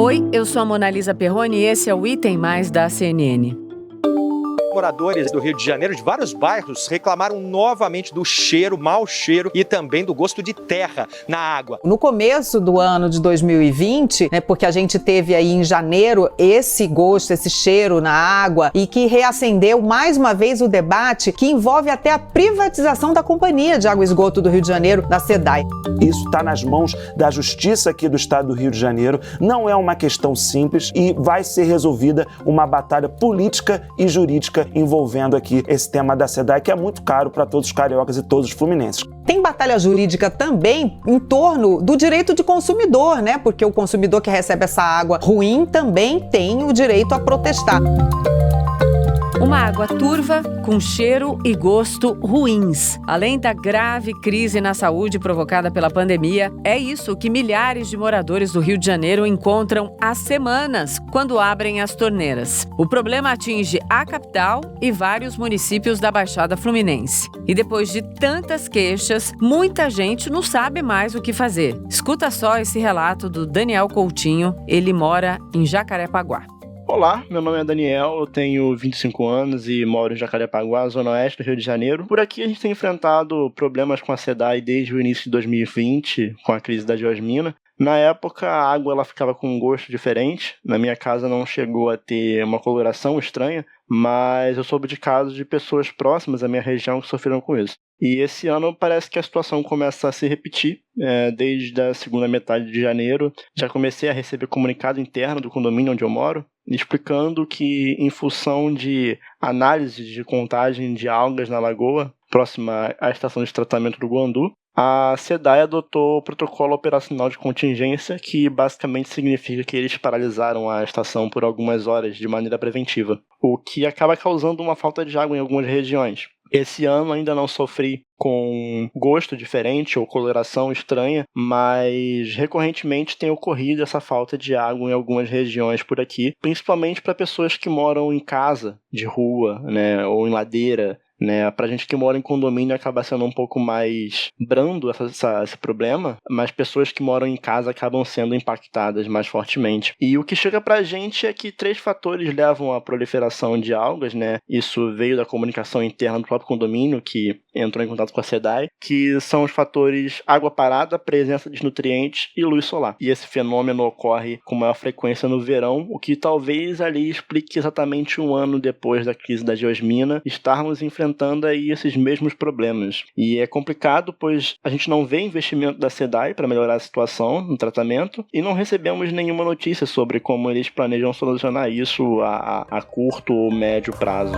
Oi, eu sou a Monalisa Perrone e esse é o Item Mais da CNN. Moradores do Rio de Janeiro, de vários bairros, reclamaram novamente do cheiro, mau cheiro e também do gosto de terra na água. No começo do ano de 2020, porque a gente teve aí em janeiro esse gosto, esse cheiro na água e que reacendeu mais uma vez o debate que envolve até a privatização da Companhia de Água e Esgoto do Rio de Janeiro, da SEDAI. Isso está nas mãos da Justiça aqui do Estado do Rio de Janeiro. Não é uma questão simples e vai ser resolvida uma batalha política e jurídica envolvendo aqui esse tema da SEDAI, que é muito caro para todos os cariocas e todos os fluminenses. Tem batalha jurídica também em torno do direito de consumidor, porque o consumidor que recebe essa água ruim também tem o direito a protestar. Uma água turva, com cheiro e gosto ruins. Além da grave crise na saúde provocada pela pandemia, é isso que milhares de moradores do Rio de Janeiro encontram há semanas quando abrem as torneiras. O problema atinge a capital e vários municípios da Baixada Fluminense. E depois de tantas queixas, muita gente não sabe mais o que fazer. Escuta só esse relato do Daniel Coutinho, ele mora em Jacarepaguá. Olá, meu nome é Daniel, eu tenho 25 anos e moro em Jacarepaguá, zona oeste do Rio de Janeiro. Por aqui a gente tem enfrentado problemas com a SEDAI desde o início de 2020, com a crise da geosmina. Na época, a água ela ficava com um gosto diferente. Na minha casa não chegou a ter uma coloração estranha, mas eu soube de casos de pessoas próximas à minha região que sofreram com isso. E esse ano parece que a situação começa a se repetir. Desde a segunda metade de janeiro, já comecei a receber comunicado interno do condomínio onde eu moro, explicando que, em função de análise de contagem de algas na lagoa, próxima à estação de tratamento do Guandu, a SEDAI adotou o protocolo operacional de contingência, que basicamente significa que eles paralisaram a estação por algumas horas de maneira preventiva, o que acaba causando uma falta de água em algumas regiões. Esse ano ainda não sofri com gosto diferente ou coloração estranha, mas recorrentemente tem ocorrido essa falta de água em algumas regiões por aqui, principalmente para pessoas que moram em casa, de rua, ou em ladeira. Pra gente que mora em condomínio acaba sendo um pouco mais brando esse problema, mas pessoas que moram em casa acabam sendo impactadas mais fortemente. E o que chega pra gente é que 3 fatores levam à proliferação de algas, Isso veio da comunicação interna do próprio condomínio, que entrou em contato com a SEDAI, que são os fatores água parada, presença de nutrientes e luz solar. E esse fenômeno ocorre com maior frequência no verão, o que talvez ali explique exatamente um ano depois da crise da geosmina, estarmos enfrentando aí esses mesmos problemas. E é complicado, pois a gente não vê investimento da SEDAI para melhorar a situação no tratamento e não recebemos nenhuma notícia sobre como eles planejam solucionar isso a curto ou médio prazo.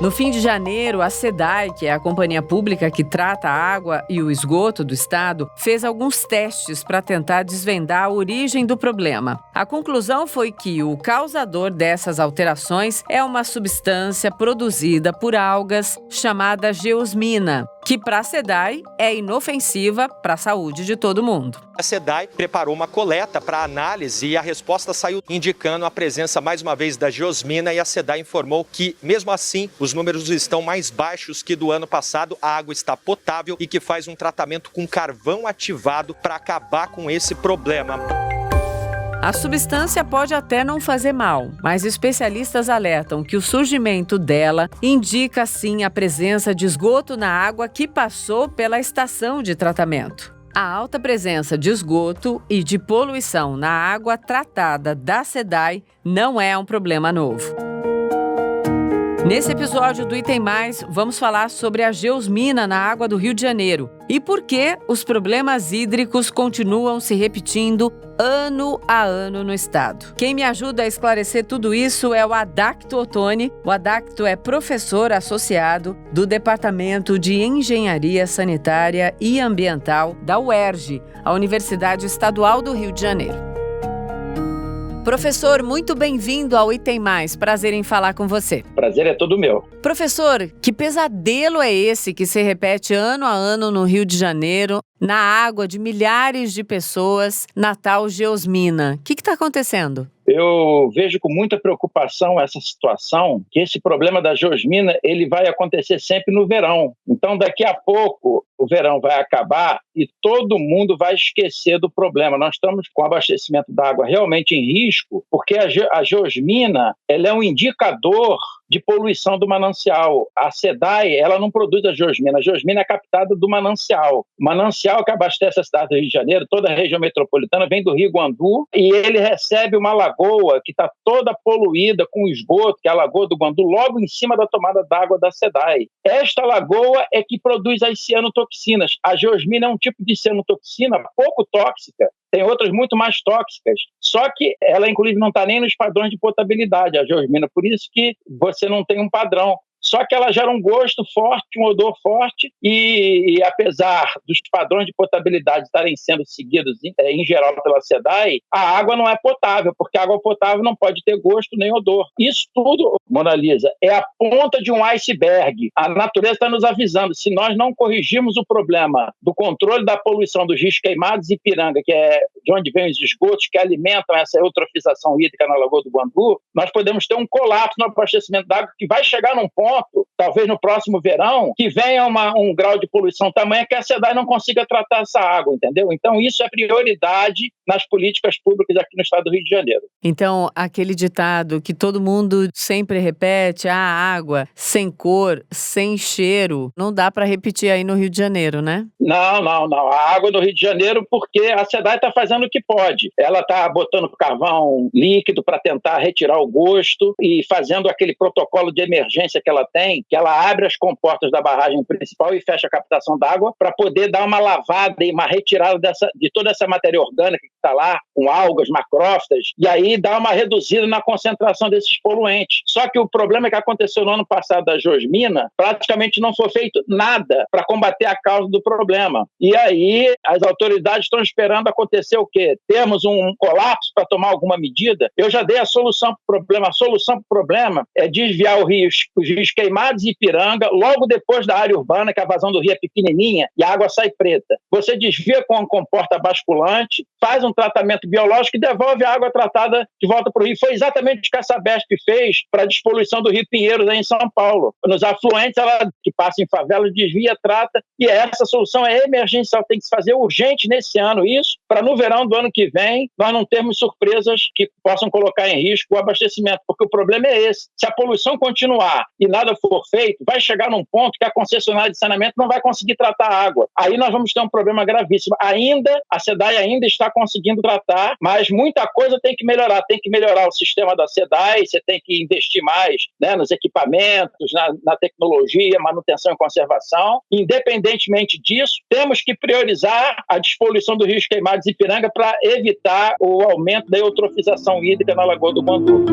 No fim de janeiro, a SEDAI, que é a companhia pública que trata a água e o esgoto do estado, fez alguns testes para tentar desvendar a origem do problema. A conclusão foi que o causador dessas alterações é uma substância produzida por algas chamada geosmina, que para a SEDAI é inofensiva para a saúde de todo mundo. A SEDAI preparou uma coleta para análise e a resposta saiu indicando a presença, mais uma vez, da geosmina, e a SEDAI informou que, mesmo assim, os números estão mais baixos que do ano passado, a água está potável e que faz um tratamento com carvão ativado para acabar com esse problema. A substância pode até não fazer mal, mas especialistas alertam que o surgimento dela indica, sim, a presença de esgoto na água que passou pela estação de tratamento. A alta presença de esgoto e de poluição na água tratada da SEDAI não é um problema novo. Nesse episódio do Item Mais, vamos falar sobre a geosmina na água do Rio de Janeiro e por que os problemas hídricos continuam se repetindo ano a ano no estado. Quem me ajuda a esclarecer tudo isso é o Adacto Ottoni. O Adacto é professor associado do Departamento de Engenharia Sanitária e Ambiental da UERJ, a Universidade Estadual do Rio de Janeiro. Professor, muito bem-vindo ao Item Mais. Prazer em falar com você. Prazer é todo meu. Professor, que pesadelo é esse que se repete ano a ano no Rio de Janeiro, na água de milhares de pessoas, na tal geosmina? O que está acontecendo? Eu vejo com muita preocupação essa situação, que esse problema da geosmina ele vai acontecer sempre no verão. Então, daqui a pouco, o verão vai acabar e todo mundo vai esquecer do problema. Nós estamos com o abastecimento da água realmente em risco, porque a geosmina ela é um indicador de poluição do manancial. A SEDAI, ela não produz a geosmina é captada do manancial. O manancial que abastece a cidade do Rio de Janeiro, toda a região metropolitana, vem do Rio Guandu e ele recebe uma lagoa que está toda poluída com esgoto, que é a Lagoa do Guandu, logo em cima da tomada d'água da SEDAI. Esta lagoa é que produz as cianotoxinas. A geosmina é um tipo de cianotoxina pouco tóxica, tem outras muito mais tóxicas, só que ela, inclusive, não está nem nos padrões de potabilidade, a geosmina, por isso que você não tem um padrão. Só que ela gera um gosto forte, um odor forte e apesar dos padrões de potabilidade estarem sendo seguidos em geral pela SEDAI, a água não é potável, porque a água potável não pode ter gosto nem odor. Isso tudo, Mona Lisa, é a ponta de um iceberg. A natureza está nos avisando, se nós não corrigirmos o problema do controle da poluição dos rios Queimados e Ipiranga, que é de onde vêm os esgotos que alimentam essa eutrofização hídrica na Lagoa do Guandu, nós podemos ter um colapso no abastecimento d'água que vai chegar num ponto, talvez no próximo verão, que venha um grau de poluição tamanha que a SEDAI não consiga tratar essa água, entendeu? Então isso é prioridade nas políticas públicas aqui no estado do Rio de Janeiro. Então, aquele ditado que todo mundo sempre repete, a água sem cor, sem cheiro, não dá para repetir aí no Rio de Janeiro, né? Não. A água do Rio de Janeiro, porque a SEDAI está fazendo o que pode. Ela está botando carvão líquido para tentar retirar o gosto e fazendo aquele protocolo de emergência que ela tem, que ela abre as comportas da barragem principal e fecha a captação d'água para poder dar uma lavada e uma retirada de toda essa matéria orgânica que está lá, com algas, macrófitas, e aí dá uma reduzida na concentração desses poluentes. Só que o problema é que aconteceu no ano passado da geosmina, praticamente não foi feito nada para combater a causa do problema. E aí as autoridades estão esperando acontecer o quê? Termos um colapso para tomar alguma medida? Eu já dei a solução para o problema. A solução para o problema é desviar os rios Queimados e Ipiranga, logo depois da área urbana, que a vazão do rio é pequenininha e a água sai preta. Você desvia com a comporta basculante, faz um tratamento biológico e devolve a água tratada de volta para o rio. Foi exatamente o que a Sabesp fez para a despoluição do Rio Pinheiros, aí em São Paulo. Nos afluentes, ela que passa em favela, desvia, trata, e essa solução é emergencial, tem que se fazer urgente nesse ano isso, para no verão do ano que vem nós não termos surpresas que possam colocar em risco o abastecimento, porque o problema é esse. Se a poluição continuar e nada for feito, vai chegar num ponto que a concessionária de saneamento não vai conseguir tratar a água. Aí nós vamos ter um problema gravíssimo. A SEDAI ainda está conseguindo tratar, mas muita coisa tem que melhorar. Tem que melhorar o sistema da SEDAI, você tem que investir mais, né, nos equipamentos, na tecnologia, manutenção e conservação. Independentemente disso, temos que priorizar a despoluição dos rios Queimados e Ipiranga para evitar o aumento da eutrofização hídrica na Lagoa do Guandu.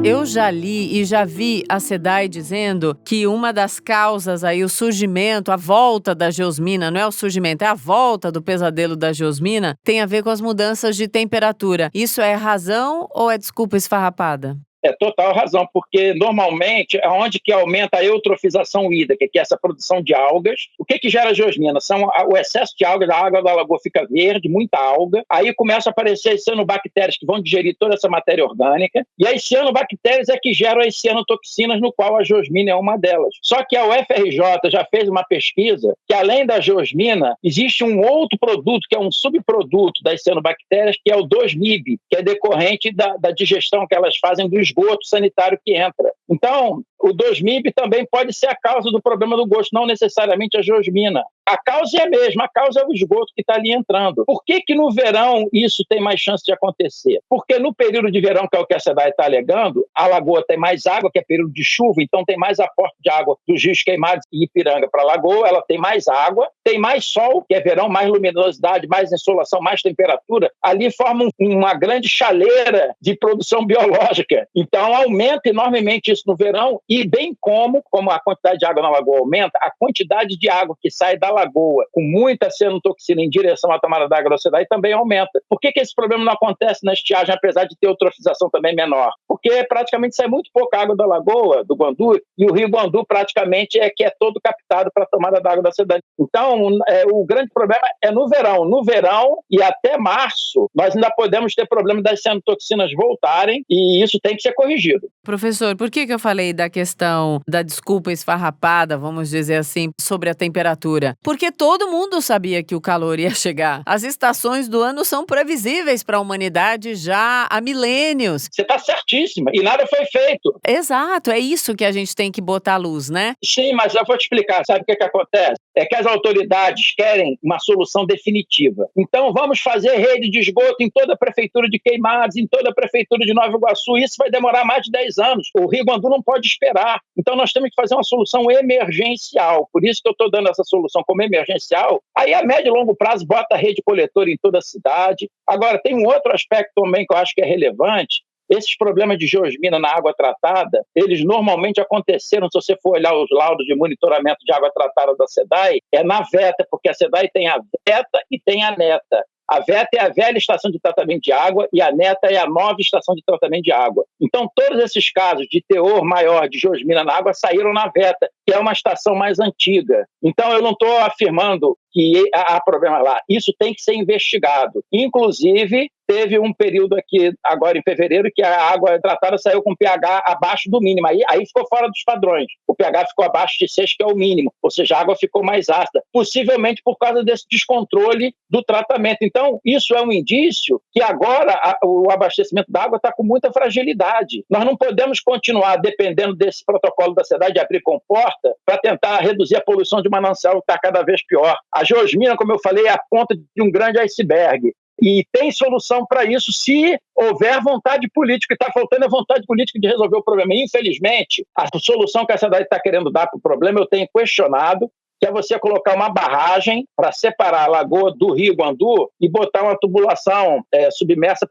Eu já li e já vi a SEDAI dizendo que uma das causas aí, o surgimento, a volta da geosmina, não é o surgimento, é a volta do pesadelo da geosmina, tem a ver com as mudanças de temperatura. Isso é razão ou é desculpa esfarrapada? É total razão, porque normalmente é onde que aumenta a eutrofização hídrica, que é essa produção de algas. O que gera geosmina? São o excesso de algas, a água da lagoa fica verde, muita alga, aí começa a aparecer as cianobactérias que vão digerir toda essa matéria orgânica, e as cianobactérias é que geram as cianotoxinas, no qual a geosmina é uma delas. Só que a UFRJ já fez uma pesquisa que, além da geosmina, existe um outro produto, que é um subproduto das cianobactérias, que é o 2-MIB, que é decorrente da digestão que elas fazem do esgoto sanitário que entra. Então, o 2-MIB também pode ser a causa do problema do gosto, não necessariamente a geosmina. A causa é a mesma, a causa é o esgoto que está ali entrando. Por que no verão isso tem mais chance de acontecer? Porque no período de verão, que é o que a SEDAI está alegando, a lagoa tem mais água, que é período de chuva, então tem mais aporte de água dos rios Queimados e Ipiranga para a lagoa, ela tem mais água, tem mais sol, que é verão, mais luminosidade, mais insolação, mais temperatura, ali forma uma grande chaleira de produção biológica. Então aumenta enormemente isso no verão, e bem como a quantidade de água na lagoa aumenta, a quantidade de água que sai da lagoa com muita cianotoxina em direção à tomada d'água da SEDAI também aumenta. Por que esse problema não acontece na estiagem, apesar de ter eutrofização também menor? Porque praticamente sai muito pouca água da lagoa, do Guandu, e o rio Guandu praticamente que é todo captado para a tomada d'água da SEDAI. Então, o grande problema é no verão. No verão e até março, nós ainda podemos ter problema das cianotoxinas voltarem, e isso tem que ser corrigido. Professor, por que eu falei da questão da desculpa esfarrapada, vamos dizer assim, sobre a temperatura? Porque todo mundo sabia que o calor ia chegar. As estações do ano são previsíveis para a humanidade já há milênios. Você está certíssima, e nada foi feito. Exato, é isso que a gente tem que botar à luz, né? Sim, mas eu vou te explicar. Sabe o que acontece? É que as autoridades querem uma solução definitiva. Então, vamos fazer rede de esgoto em toda a prefeitura de Queimados, em toda a prefeitura de Nova Iguaçu. Isso vai demorar mais de 10 anos. O Rio Guandu não pode esperar. Então, nós temos que fazer uma solução emergencial. Por isso que eu estou dando essa solução como emergencial. Aí, a médio e longo prazo, bota a rede coletora em toda a cidade. Agora, tem um outro aspecto também que eu acho que é relevante. Esses problemas de geosmina na água tratada, eles normalmente aconteceram, se você for olhar os laudos de monitoramento de água tratada da SEDAI, é na VETA, porque a SEDAI tem a VETA e tem a NETA. A VETA é a velha estação de tratamento de água e a NETA é a nova estação de tratamento de água. Então, todos esses casos de teor maior de geosmina na água saíram na VETA, que é uma estação mais antiga. Então, eu não estou afirmando que há problema lá. Isso tem que ser investigado. Inclusive, teve um período aqui, agora em fevereiro, que a água tratada saiu com pH abaixo do mínimo. Aí ficou fora dos padrões. O pH ficou abaixo de 6, que é o mínimo. Ou seja, a água ficou mais ácida. Possivelmente por causa desse descontrole do tratamento. Então, isso é um indício que agora o abastecimento da água está com muita fragilidade. Nós não podemos continuar dependendo desse protocolo da SEDAI de abrir comporta para tentar reduzir a poluição de manancial, que está cada vez pior. A geosmina, como eu falei, é a ponta de um grande iceberg. E tem solução para isso se houver vontade política. E está faltando a vontade política de resolver o problema. Infelizmente, a solução que a SEDAI está querendo dar para o problema, eu tenho questionado, que é você colocar uma barragem para separar a lagoa do Rio Guandu e botar uma tubulação submersa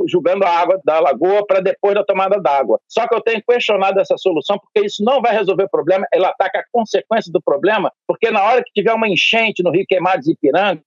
jogando a água da lagoa para depois da tomada d'água. Só que eu tenho questionado essa solução porque isso não vai resolver o problema, ela ataca a consequência do problema, porque na hora que tiver uma enchente no Rio Queimados e Ipiranga,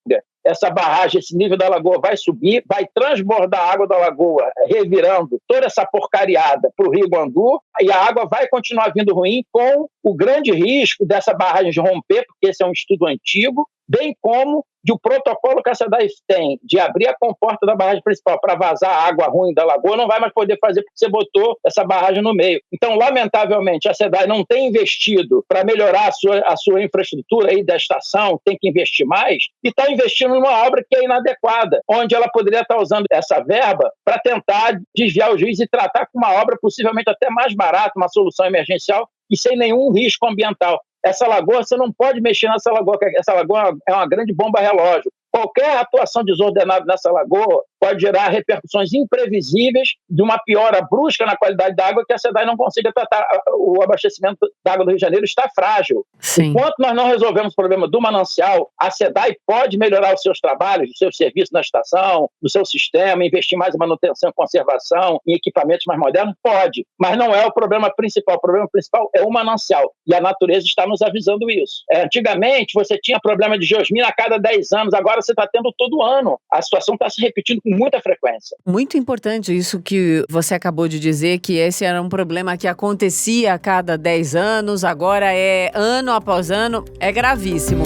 essa barragem, esse nível da lagoa vai subir, vai transbordar a água da lagoa, revirando toda essa porcariada para o Rio Guandu, e a água vai continuar vindo ruim, com o grande risco dessa barragem de romper, porque esse é um estudo antigo, bem como de o protocolo que a SEDAI tem de abrir a comporta da barragem principal para vazar a água ruim da lagoa, não vai mais poder fazer porque você botou essa barragem no meio. Então, lamentavelmente, a SEDAI não tem investido para melhorar a sua infraestrutura aí da estação, tem que investir mais, e está investindo numa obra que é inadequada, onde ela poderia estar usando essa verba para tentar desviar o juiz e tratar com uma obra possivelmente até mais barata, uma solução emergencial e sem nenhum risco ambiental. Essa lagoa, você não pode mexer nessa lagoa, essa lagoa é uma grande bomba relógio. Qualquer atuação desordenada nessa lagoa pode gerar repercussões imprevisíveis de uma piora brusca na qualidade da água que a SEDAI não consiga tratar. O abastecimento da água do Rio de Janeiro está frágil. Sim. Enquanto nós não resolvemos o problema do manancial, a SEDAI pode melhorar os seus trabalhos, os seus serviços na estação, no seu sistema, investir mais em manutenção e conservação, em equipamentos mais modernos? Pode, mas não é o problema principal. O problema principal é o manancial, e a natureza está nos avisando isso. Antigamente, você tinha problema de geosmina a cada 10 anos, agora você está tendo todo ano. A situação está se repetindo com muita frequência. Muito importante isso que você acabou de dizer, que esse era um problema que acontecia a cada 10 anos, agora é ano após ano, é gravíssimo.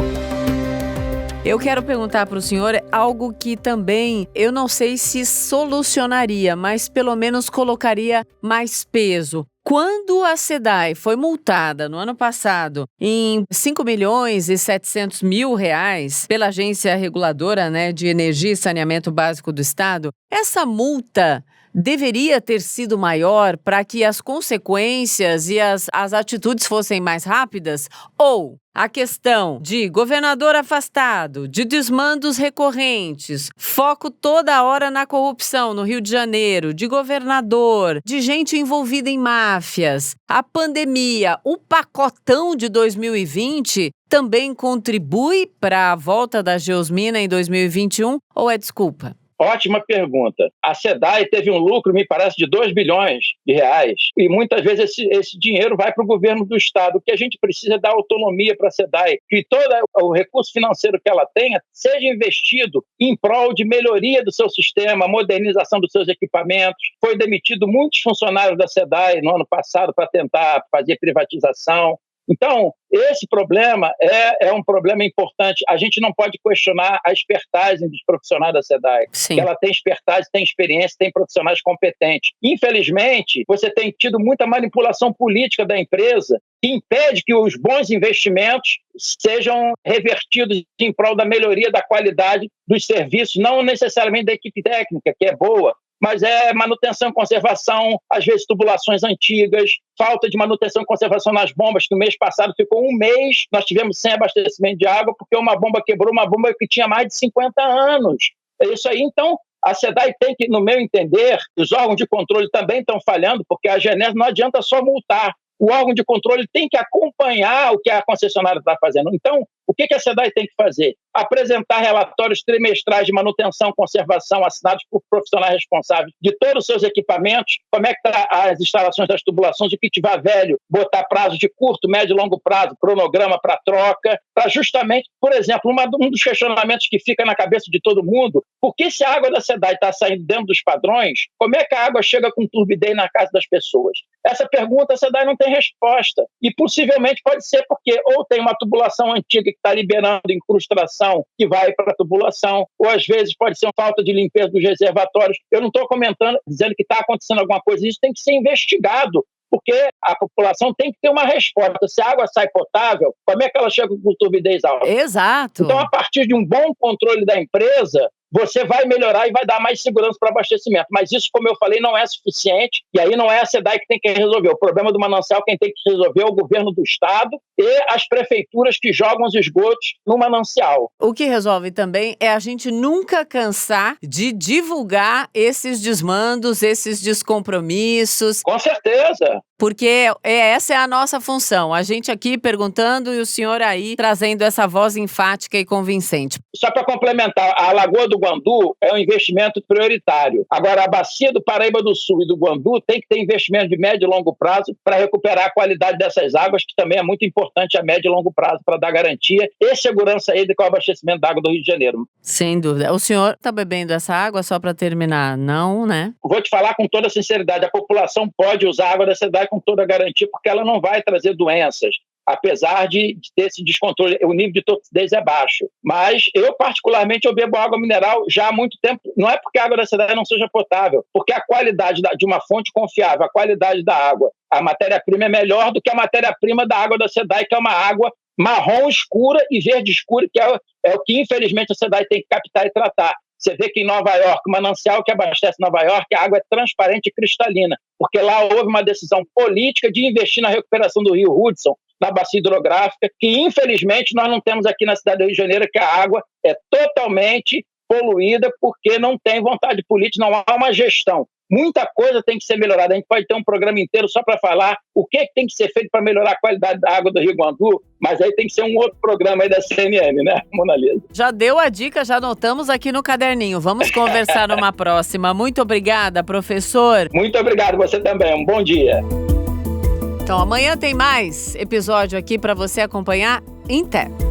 Eu quero perguntar para o senhor algo que também eu não sei se solucionaria, mas pelo menos colocaria mais peso. Quando a SEDAI foi multada no ano passado em R$5.700.000 pela Agência Reguladora, de Energia e Saneamento Básico do Estado, essa multa deveria ter sido maior para que as consequências e as atitudes fossem mais rápidas? Ou a questão de governador afastado, de desmandos recorrentes, foco toda hora na corrupção no Rio de Janeiro, de governador, de gente envolvida em máfias, a pandemia, o pacotão de 2020 também contribui para a volta da geosmina em 2021 ou é desculpa? Ótima pergunta. A SEDAI teve um lucro, me parece, de 2 bilhões de reais. E muitas vezes esse dinheiro vai para o governo do Estado. O que a gente precisa é dar autonomia para a SEDAI, que todo o recurso financeiro que ela tenha seja investido em prol de melhoria do seu sistema, modernização dos seus equipamentos. Foi demitido muitos funcionários da SEDAI no ano passado para tentar fazer privatização. Então, esse problema é um problema importante. A gente não pode questionar a expertise dos profissionais da SEDAI. Sim. Ela tem expertise, tem experiência, tem profissionais competentes. Infelizmente, você tem tido muita manipulação política da empresa que impede que os bons investimentos sejam revertidos em prol da melhoria da qualidade dos serviços, não necessariamente da equipe técnica, que é boa, mas é manutenção e conservação, às vezes tubulações antigas, falta de manutenção e conservação nas bombas, que no mês passado ficou um mês, nós tivemos sem abastecimento de água, porque uma bomba quebrou, uma bomba que tinha mais de 50 anos. É isso aí, então, a SEDAI tem que, no meu entender, os órgãos de controle também estão falhando, porque a AGENES não adianta só multar. O órgão de controle tem que acompanhar o que a concessionária está fazendo. Então, o que a SEDAI tem que fazer? Apresentar relatórios trimestrais de manutenção e conservação assinados por profissionais responsáveis de todos os seus equipamentos, como é que estão as instalações das tubulações, o que tiver velho, botar prazo de curto, médio e longo prazo, cronograma para troca, para justamente, por exemplo, um dos questionamentos que fica na cabeça de todo mundo, por que se a água da SEDAI está saindo dentro dos padrões, como é que a água chega com turbidez na casa das pessoas? Essa pergunta a SEDAI não tem resposta, e possivelmente pode ser porque ou tem uma tubulação antiga que está liberando incrustação que vai para a tubulação, ou às vezes pode ser uma falta de limpeza dos reservatórios. Eu não estou comentando, dizendo que está acontecendo alguma coisa, isso tem que ser investigado, porque a população tem que ter uma resposta. Se a água sai potável, como é que ela chega com turbidez alta? Exato. Então, a partir de um bom controle da empresa, você vai melhorar e vai dar mais segurança para o abastecimento. Mas isso, como eu falei, não é suficiente, e aí não é a SEDAI que tem que resolver. O problema do manancial, quem tem que resolver é o governo do Estado e as prefeituras que jogam os esgotos no manancial. O que resolve também é a gente nunca cansar de divulgar esses desmandos, esses descompromissos. Com certeza. Porque essa é a nossa função. A gente aqui perguntando e o senhor aí trazendo essa voz enfática e convincente. Só para complementar, a Lagoa do Guandu é um investimento prioritário. Agora, a Bacia do Paraíba do Sul e do Guandu tem que ter investimento de médio e longo prazo para recuperar a qualidade dessas águas, que também é muito importante a médio e longo prazo para dar garantia e segurança aí com o abastecimento da água do Rio de Janeiro. Sem dúvida. O senhor está bebendo essa água só para terminar? Não, né? Vou te falar com toda sinceridade, a população pode usar a água da SEDAI com toda a garantia, porque ela não vai trazer doenças, apesar de ter esse descontrole, o nível de toxicidez é baixo. Mas eu, particularmente, eu bebo água mineral já há muito tempo. Não é porque a água da SEDAI não seja potável, porque a qualidade de uma fonte confiável, a qualidade da água, a matéria-prima é melhor do que a matéria-prima da água da SEDAI, que é uma água marrom escura e verde escura, que é o que, infelizmente, a SEDAI tem que captar e tratar. Você vê que em Nova York, o manancial que abastece Nova York, a água é transparente e cristalina, porque lá houve uma decisão política de investir na recuperação do rio Hudson, na bacia hidrográfica, que infelizmente nós não temos aqui na cidade do Rio de Janeiro, que a água é totalmente poluída porque não tem vontade política, não há uma gestão. Muita coisa tem que ser melhorada. A gente pode ter um programa inteiro só para falar o que tem que ser feito para melhorar a qualidade da água do Rio Guandu, mas aí tem que ser um outro programa aí da CNM, né, Mona Lisa? Já deu a dica, já anotamos aqui no caderninho. Vamos conversar numa próxima. Muito obrigada, professor. Muito obrigado, você também. Um bom dia. Então, amanhã tem mais episódio aqui para você acompanhar. Até!